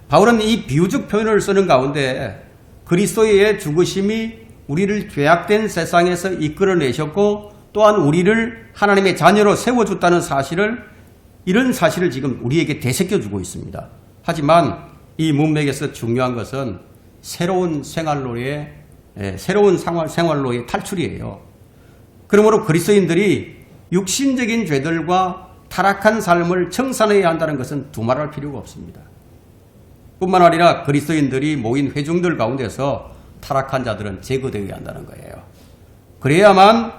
바울은 이 비유적 표현을 쓰는 가운데 그리스도의 죽으심이 우리를 죄악된 세상에서 이끌어내셨고 또한 우리를 하나님의 자녀로 세워줬다는 사실을 이런 사실을 지금 우리에게 되새겨주고 있습니다. 하지만 이 문맥에서 중요한 것은 새로운 생활로의 탈출이에요. 그러므로 그리스도인들이 육신적인 죄들과 타락한 삶을 청산해야 한다는 것은 두말할 필요가 없습니다. 뿐만 아니라 그리스도인들이 모인 회중들 가운데서 타락한 자들은 제거되어야 한다는 거예요. 그래야만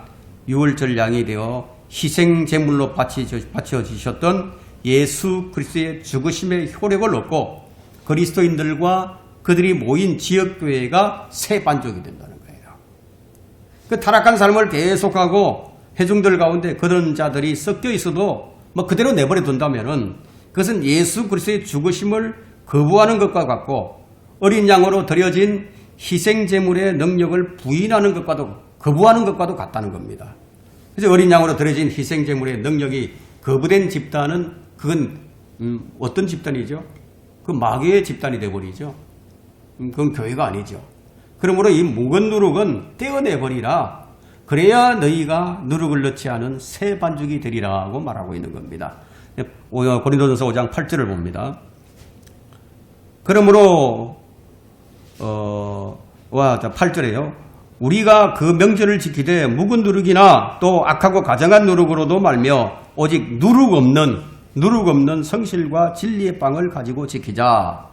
유월절 양이 되어 희생 제물로 바쳐지셨던 예수 그리스도의 죽으심의 효력을 얻고 그리스도인들과 그들이 모인 지역교회가 새 반죽이 된다는 거예요. 그 타락한 삶을 계속하고 회중들 가운데 그런 자들이 섞여 있어도 그대로 내버려 둔다면은 그것은 예수 그리스도의 죽으심을 거부하는 것과 같고 어린 양으로 드려진 희생 제물의 능력을 부인하는 것과도 거부하는 것과도 같다는 겁니다. 그래서 어린 양으로 드려진 희생 제물의 능력이 거부된 집단은 그건 어떤 집단이죠? 그 마귀의 집단이 되어버리죠. 그건 교회가 아니죠. 그러므로 이 묵은 누룩은 떼어내버리라. 그래야 너희가 누룩을 넣지 않은 새 반죽이 되리라고 말하고 있는 겁니다. 고린도전서 5장 8절을 봅니다. 그러므로 8절에요. 우리가 그 명절을 지키되 묵은 누룩이나 또 악하고 가정한 누룩으로도 말며 오직 누룩 없는 성실과 진리의 빵을 가지고 지키자.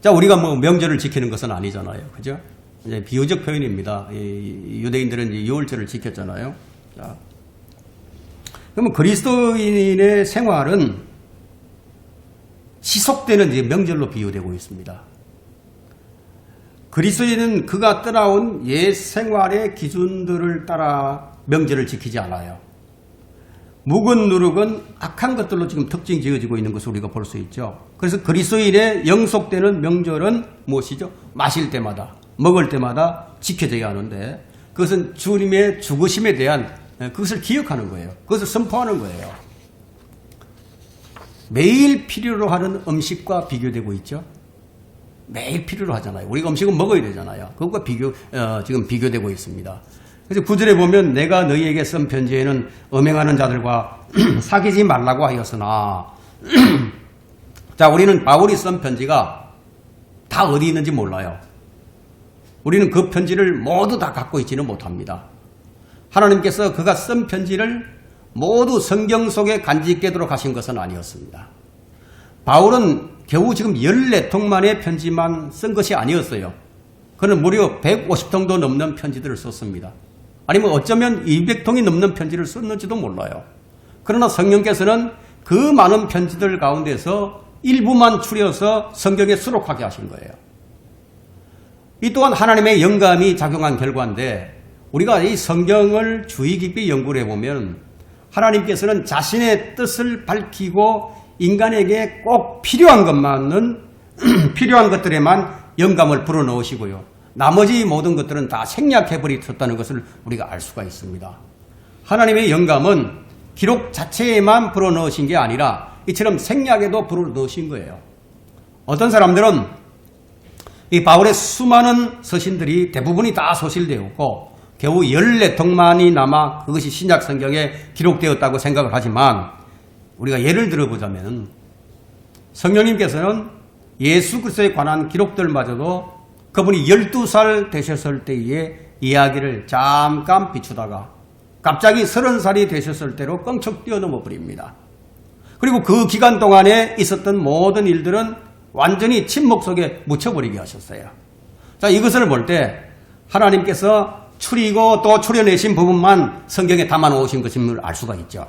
자, 우리가 뭐 명절을 지키는 것은 아니잖아요. 그죠? 이제 비유적 표현입니다. 유대인들은 이제 유월절을 지켰잖아요. 자, 그러면 그리스도인의 생활은 지속되는 이제 명절로 비유되고 있습니다. 그리스도인은 그가 따라온 옛 생활의 기준들을 따라 명절을 지키지 않아요. 묵은 누룩은 악한 것들로 지금 특징 지어지고 있는 것을 우리가 볼 수 있죠. 그래서 그리스도인의 영속되는 명절은 무엇이죠? 마실 때마다, 먹을 때마다 지켜져야 하는데 그것은 주님의 죽으심에 대한 그것을 기억하는 거예요. 그것을 선포하는 거예요. 매일 필요로 하는 음식과 비교되고 있죠. 매일 필요로 하잖아요. 우리가 음식은 먹어야 되잖아요. 그것과 지금 비교되고 있습니다. 그래서 9절에 보면 내가 너희에게 쓴 편지에는 음행하는 자들과 사귀지 말라고 하였으나 자, 우리는 바울이 쓴 편지가 다 어디 있는지 몰라요. 우리는 그 편지를 모두 다 갖고 있지는 못합니다. 하나님께서 그가 쓴 편지를 모두 성경 속에 간직되도록 하신 것은 아니었습니다. 바울은 겨우 지금 14통만의 편지만 쓴 것이 아니었어요. 그는 무려 150통도 넘는 편지들을 썼습니다. 아니면 어쩌면 200통이 넘는 편지를 썼는지도 몰라요. 그러나 성령께서는 그 많은 편지들 가운데서 일부만 추려서 성경에 수록하게 하신 거예요. 이 또한 하나님의 영감이 작용한 결과인데 우리가 이 성경을 주의 깊게 연구를 해보면 하나님께서는 자신의 뜻을 밝히고 인간에게 꼭 필요한 것만은 필요한 것들에만 영감을 불어넣으시고요. 나머지 모든 것들은 다 생략해버리셨다는 것을 우리가 알 수가 있습니다. 하나님의 영감은 기록 자체에만 불어넣으신 게 아니라 이처럼 생략에도 불어넣으신 거예요. 어떤 사람들은 이 바울의 수많은 서신들이 대부분이 다 소실되었고 겨우 14통만이 남아 그것이 신약 성경에 기록되었다고 생각을 하지만 우리가 예를 들어보자면 성령님께서는 예수 그리스도에 관한 기록들마저도 그분이 12살 되셨을 때의 이야기를 잠깐 비추다가 갑자기 30살이 되셨을 때로 껑쩍 뛰어넘어 버립니다. 그리고 그 기간 동안에 있었던 모든 일들은 완전히 침묵 속에 묻혀버리게 하셨어요. 자, 이것을 볼 때 하나님께서 추리고 또 추려내신 부분만 성경에 담아 놓으신 것임을 알 수가 있죠.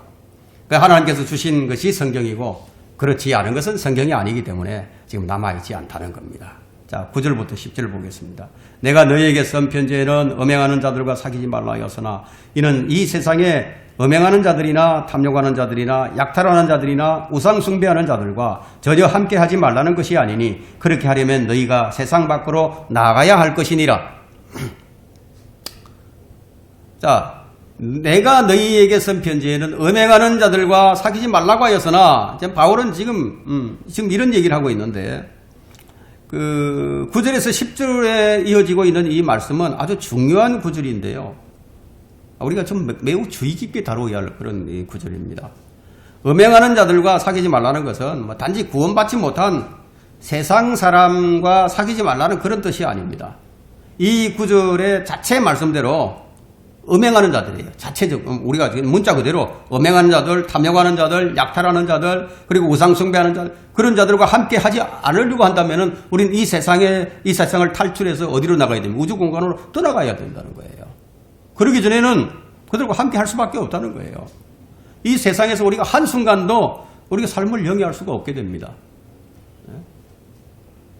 그러니까 하나님께서 주신 것이 성경이고 그렇지 않은 것은 성경이 아니기 때문에 지금 남아있지 않다는 겁니다. 자, 9절부터 10절 보겠습니다. 내가 너희에게 쓴 편지에는 음행하는 자들과 사귀지 말라 하였으나 이는 이 세상에 음행하는 자들이나 탐욕하는 자들이나 약탈하는 자들이나 우상 숭배하는 자들과 전혀 함께 하지 말라는 것이 아니니 그렇게 하려면 너희가 세상 밖으로 나가야 할 것이니라. 자, 내가 너희에게 쓴 편지에는 음행하는 자들과 사귀지 말라고 하였으나 바울은 지금 이런 얘기를 하고 있는데 그 9절에서 10절에 이어지고 있는 이 말씀은 아주 중요한 구절인데요. 우리가 좀 매우 주의 깊게 다루어야 할 그런 구절입니다. 음행하는 자들과 사귀지 말라는 것은 단지 구원받지 못한 세상 사람과 사귀지 말라는 그런 뜻이 아닙니다. 이 구절의 자체 말씀대로 음행하는 자들이에요. 자체적, 우리가 문자 그대로 음행하는 자들, 탐욕하는 자들, 약탈하는 자들, 그리고 우상 숭배하는 자들, 그런 자들과 함께 하지 않으려고 한다면은 우리는 이 세상을 탈출해서 어디로 나가야 됩니까? 우주 공간으로 떠나가야 된다는 거예요. 그러기 전에는 그들과 함께 할 수밖에 없다는 거예요. 이 세상에서 우리가 한순간도 우리가 삶을 영위할 수가 없게 됩니다.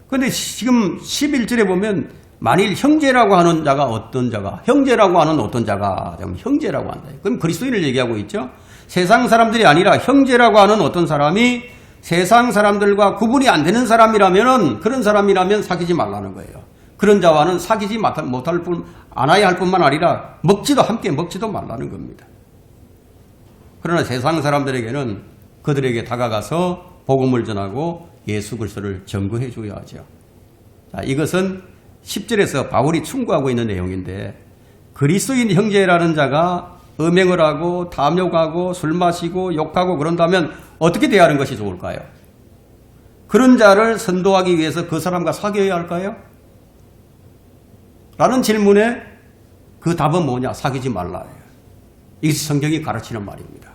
그런데 지금 11절에 보면 만일 형제라고 하는 자가 어떤 자가, 형제라고 하는 어떤 자가, 형제라고 한다. 그럼 그리스도인을 얘기하고 있죠. 세상 사람들이 아니라 형제라고 하는 어떤 사람이 세상 사람들과 구분이 안 되는 사람이라면, 그런 사람이라면 사귀지 말라는 거예요. 그런 자와는 사귀지 못할 뿐, 않아야 할 뿐만 아니라 함께 먹지도 말라는 겁니다. 그러나 세상 사람들에게는 그들에게 다가가서 복음을 전하고 예수 그리스도를 증거해 줘야 하죠. 자, 이것은 10절에서 바울이 충고하고 있는 내용인데 그리스도인 형제라는 자가 음행을 하고 탐욕하고 술 마시고 욕하고 그런다면 어떻게 대하는 것이 좋을까요? 그런 자를 선도하기 위해서 그 사람과 사귀어야 할까요? 라는 질문에 그 답은 뭐냐? 사귀지 말라예요. 이것이 성경이 가르치는 말입니다.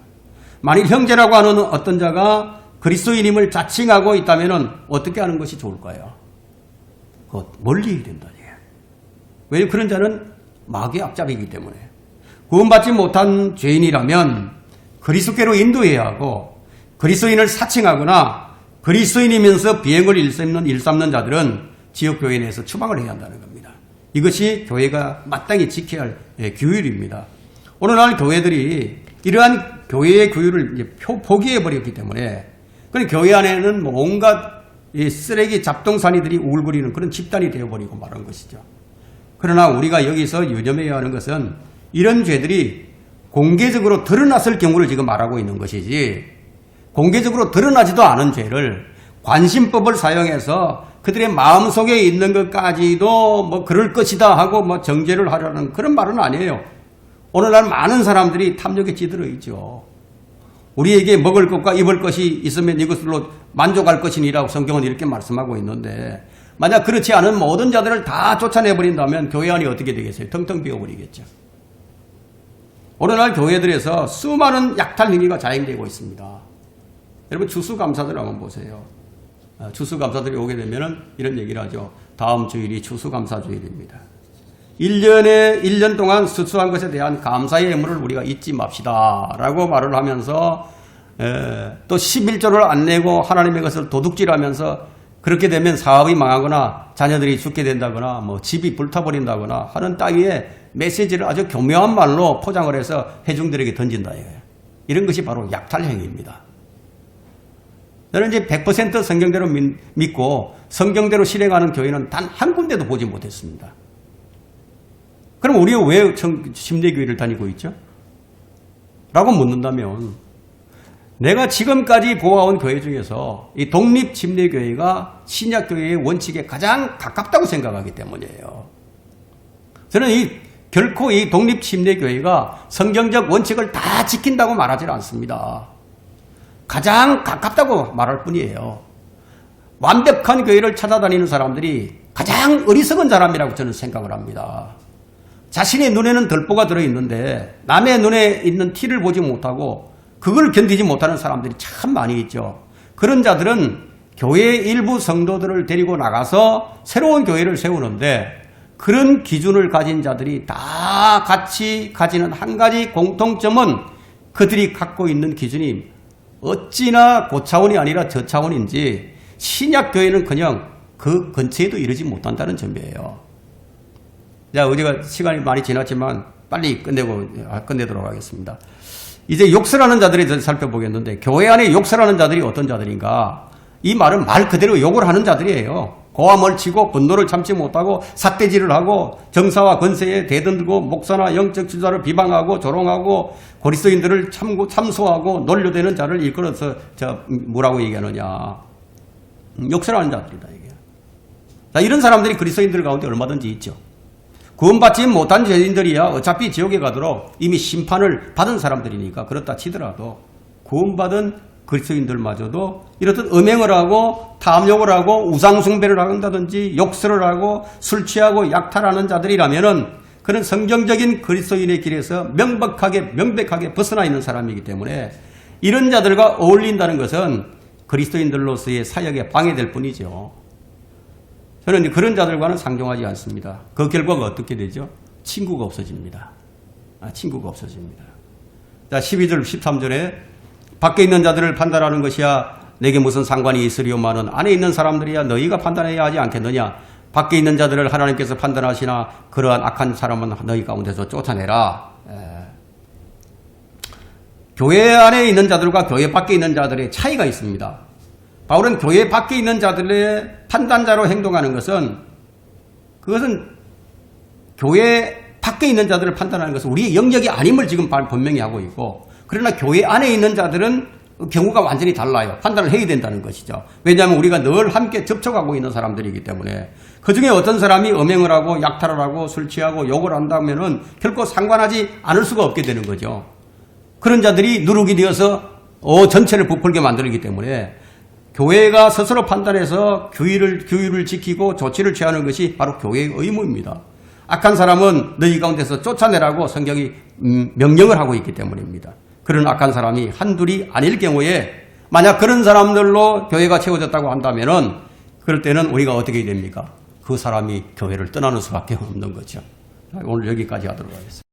만일 형제라고 하는 어떤 자가 그리스도인임을 자칭하고 있다면 어떻게 하는 것이 좋을까요? 멀리 해야 된다. 왜냐하면 그런 자는 마귀의 앞잡이이기 때문에 구원받지 못한 죄인이라면 그리스도께로 인도해야 하고 그리스도인을 사칭하거나 그리스도인이면서 비행을 일삼는 자들은 지역교회 내에서 추방을 해야 한다는 겁니다. 이것이 교회가 마땅히 지켜야 할 규율입니다. 오늘날 교회들이 이러한 교회의 규율을 포기해버렸기 때문에 교회 안에는 온갖 쓰레기 잡동사니들이 우글거리는 그런 집단이 되어버리고 말한 것이죠. 그러나 우리가 여기서 유념해야 하는 것은 이런 죄들이 공개적으로 드러났을 경우를 지금 말하고 있는 것이지 공개적으로 드러나지도 않은 죄를 관심법을 사용해서 그들의 마음속에 있는 것까지도 그럴 것이다 하고 정죄를 하려는 그런 말은 아니에요. 오늘날 많은 사람들이 탐욕에 찌들어 있죠. 우리에게 먹을 것과 입을 것이 있으면 이것으로 만족할 것이니라고 성경은 이렇게 말씀하고 있는데 만약 그렇지 않은 모든 자들을 다 쫓아내버린다면 교회 안이 어떻게 되겠어요? 텅텅 비어버리겠죠. 오늘날 교회들에서 수많은 약탈 행위가 자행되고 있습니다. 여러분 추수감사들 한번 보세요. 추수감사들이 오게 되면 이런 얘기를 하죠. 다음 주일이 추수감사주일입니다. 1년 동안 수수한 것에 대한 감사의 의무를 우리가 잊지 맙시다 라고 말을 하면서 또 11조를 안 내고 하나님의 것을 도둑질하면서 그렇게 되면 사업이 망하거나 자녀들이 죽게 된다거나 집이 불타버린다거나 하는 따위의 메시지를 아주 교묘한 말로 포장을 해서 회중들에게 던진다 이거예요. 이런 것이 바로 약탈 행위입니다. 저는 이제 100% 성경대로 믿고 성경대로 실행하는 교회는 단 한 군데도 보지 못했습니다. 그럼 우리가 왜 침례교회를 다니고 있죠? 라고 묻는다면 내가 지금까지 보아온 교회 중에서 이 독립침례교회가 신약교회의 원칙에 가장 가깝다고 생각하기 때문이에요. 저는 결코 이 독립침례교회가 성경적 원칙을 다 지킨다고 말하지 않습니다. 가장 가깝다고 말할 뿐이에요. 완벽한 교회를 찾아다니는 사람들이 가장 어리석은 사람이라고 저는 생각을 합니다. 자신의 눈에는 덜보가 들어있는데 남의 눈에 있는 티를 보지 못하고 그걸 견디지 못하는 사람들이 참 많이 있죠. 그런 자들은 교회의 일부 성도들을 데리고 나가서 새로운 교회를 세우는데 그런 기준을 가진 자들이 다 같이 가지는 한 가지 공통점은 그들이 갖고 있는 기준이 어찌나 고차원이 아니라 저차원인지 신약교회는 그냥 그 근처에도 이르지 못한다는 점이에요. 자, 우리가 시간이 많이 지났지만 빨리 끝내도록 하겠습니다. 이제 욕설하는 자들에 대해서 살펴보겠는데 교회 안에 욕설하는 자들이 어떤 자들인가? 이 말은 말 그대로 욕을 하는 자들이에요. 고함을 치고 분노를 참지 못하고 삿대질을 하고 정사와 권세에 대들고 목사나 영적 지도자를 비방하고 조롱하고 그리스도인들을 참소하고 논려대는 자를 일컬어서 뭐라고 얘기하느냐? 욕설하는 자들이다 이게. 자, 이런 사람들이 그리스도인들 가운데 얼마든지 있죠. 구원받지 못한 죄인들이야 어차피 지옥에 가도록 이미 심판을 받은 사람들이니까 그렇다 치더라도 구원받은 그리스도인들마저도 이렇듯 음행을 하고 탐욕을 하고 우상숭배를 한다든지 욕설을 하고 술 취하고 약탈하는 자들이라면은 그런 성경적인 그리스도인의 길에서 명백하게 벗어나 있는 사람이기 때문에 이런 자들과 어울린다는 것은 그리스도인들로서의 사역에 방해될 뿐이죠. 저는 그런 자들과는 상종하지 않습니다. 그 결과가 어떻게 되죠? 친구가 없어집니다. 친구가 없어집니다. 자, 12절, 13절에 밖에 있는 자들을 판단하는 것이야 내게 무슨 상관이 있으리오마는 안에 있는 사람들이야 너희가 판단해야 하지 않겠느냐. 밖에 있는 자들을 하나님께서 판단하시나 그러한 악한 사람은 너희 가운데서 쫓아내라. 교회 안에 있는 자들과 교회 밖에 있는 자들의 차이가 있습니다. 바울은 교회 밖에 있는 자들의 판단자로 행동하는 것은 그것은 교회 밖에 있는 자들을 판단하는 것은 우리의 영역이 아님을 지금 분명히 하고 있고 그러나 교회 안에 있는 자들은 경우가 완전히 달라요. 판단을 해야 된다는 것이죠. 왜냐하면 우리가 늘 함께 접촉하고 있는 사람들이기 때문에 그중에 어떤 사람이 음행을 하고 약탈을 하고 술 취하고 욕을 한다면은 결코 상관하지 않을 수가 없게 되는 거죠. 그런 자들이 누룩이 되어서 전체를 부풀게 만들기 때문에 교회가 스스로 판단해서 규율을 지키고 조치를 취하는 것이 바로 교회의 의무입니다. 악한 사람은 너희 가운데서 쫓아내라고 성경이 명령을 하고 있기 때문입니다. 그런 악한 사람이 한둘이 아닐 경우에 만약 그런 사람들로 교회가 채워졌다고 한다면은 그럴 때는 우리가 어떻게 됩니까? 그 사람이 교회를 떠나는 수밖에 없는 거죠. 오늘 여기까지 하도록 하겠습니다.